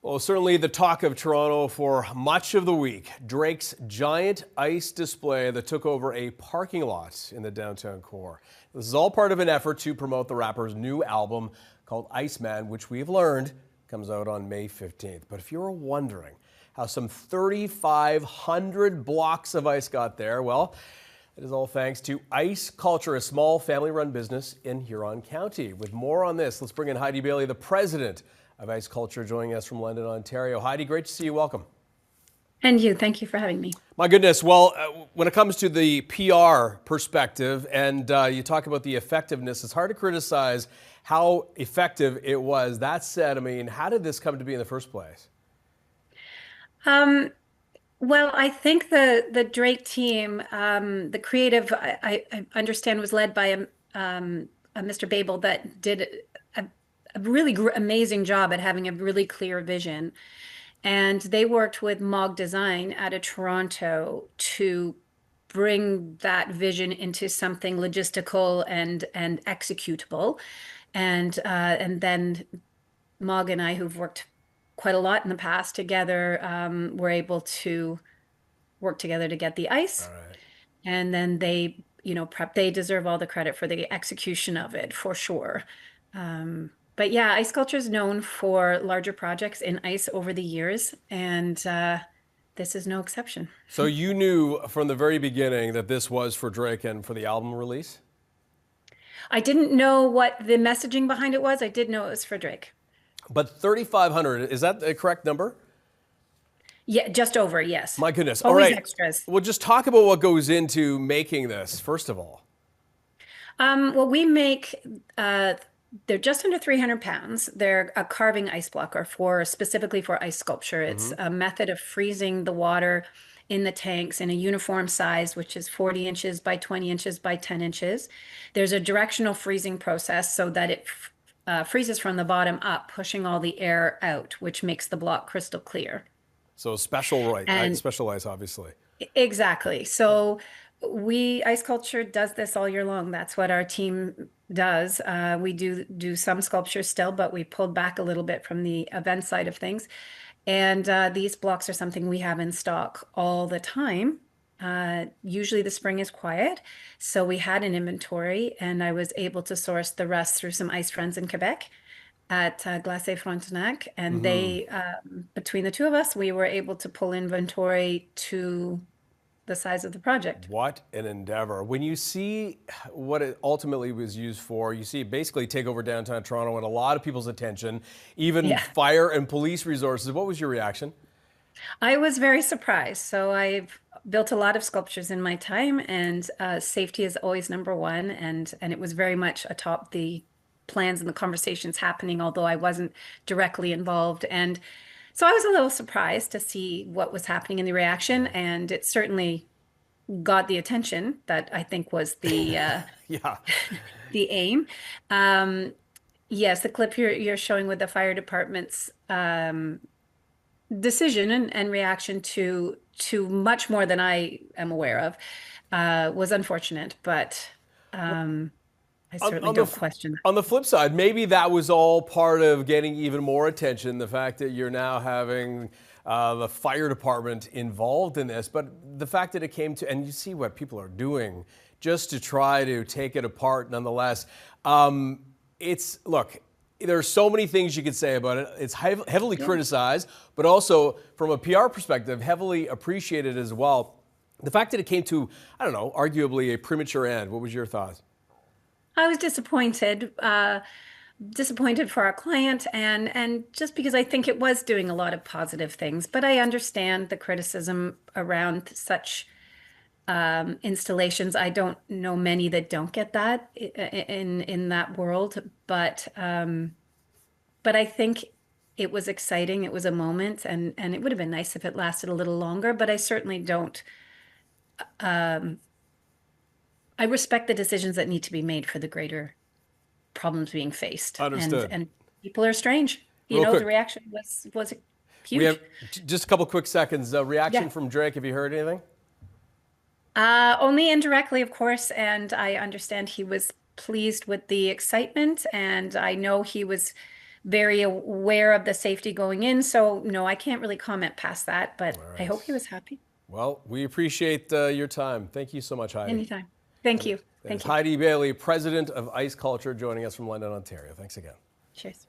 Well, certainly the talk of Toronto for much of the week. Drake's giant ice display that took over a parking lot in the downtown core. This is all part of an effort to promote the rapper's new album called Iceman, which we've learned comes out on May 15th. But if you're wondering how some 3,500 blocks of ice got there, well, it is all thanks to Ice Culture, a small family-run business in Huron County. With more on this, let's bring in Heidi Bailey, the president of Ice Culture, joining us from London, Ontario. Heidi, great to see you. Welcome. And you, thank you for having me. My goodness. Well, when it comes to the PR perspective and you talk about the effectiveness, it's hard to criticize how effective it was. That said, I mean, how did this come to be in the first place? Well, I think the Drake team, the creative, I understand was led by a Mr. Babel that did a really amazing job at having a really clear vision. And they worked with Mog Design out of Toronto to bring that vision into something logistical and executable. And then Mog and I, who've worked quite a lot in the past together, were able to work together to get the ice. All right. And then they, they deserve all the credit for the execution of it for sure. But yeah, Ice Culture is known for larger projects in ice over the years, and this is no exception. So you knew from the very beginning that this was for Drake and for the album release? I didn't know what the messaging behind it was. I did know it was for Drake. But 3,500, is that the correct number? Yeah, just over, yes. My goodness. All Always right. extras. Well, just talk about what goes into making this, first of all. Well, we make they're just under 300 pounds. They're a carving ice block, or specifically for ice sculpture. It's a method of freezing the water in the tanks in a uniform size, which is 40 inches by 20 inches by 10 inches. There's a directional freezing process so that it freezes from the bottom up, pushing all the air out, which makes the block crystal clear. So special, right? And Special ice, obviously. exactly. So Ice Culture does this all year long. That's what our team does. We do some sculptures still, but we pulled back a little bit from the event side of things. And these blocks are something we have in stock all the time. Usually the spring is quiet, so we had an inventory, and I was able to source the rest through some ice friends in Quebec at Glacé Frontenac, and they, between the two of us, we were able to pull inventory to the size of the project. What an endeavor. When you see what it ultimately was used for, you see it basically take over downtown Toronto and a lot of people's attention, even Yeah, fire and police resources. What was your reaction? I was very surprised. So I've built a lot of sculptures in my time, and safety is always number one, and it was very much atop the plans and the conversations happening, although I wasn't directly involved. And so I was a little surprised to see what was happening in the reaction, and it certainly got the attention that I think was the Yeah. the aim. Um, yes, the clip you're showing with the fire department's decision and reaction to much more than I am aware of was unfortunate, but I certainly On the don't question that. on the flip side, maybe that was all part of getting even more attention. The fact that you're now having the fire department involved in this, but the fact that it came to, and you see what people are doing just to try to take it apart. Nonetheless, it's look. There's so many things you could say about it. It's heavily criticized, but also from a PR perspective, heavily appreciated as well. The fact that it came to, I don't know, arguably a premature end. What was your thoughts? I was disappointed, disappointed for our client, and just because I think it was doing a lot of positive things, but I understand the criticism around such installations. I don't know many that don't get that in that world, but I think it was exciting. It was a moment, and it would have been nice if it lasted a little longer. But I certainly don't. Um, I respect the decisions that need to be made for the greater problems being faced, Understood. and people are strange. Real The quick, reaction was we have huge. just a couple quick seconds. Reaction Yeah. from Drake. Have you heard anything? Only indirectly, of course, and I understand he was pleased with the excitement, and I know he was very aware of the safety going in. So no, I can't really comment past that, but I hope he was happy. Well, we appreciate your time. Thank you so much, Heidi. Anytime. Thank you. Heidi Bailey, president of Ice Culture, joining us from London, Ontario. Thanks again. Cheers.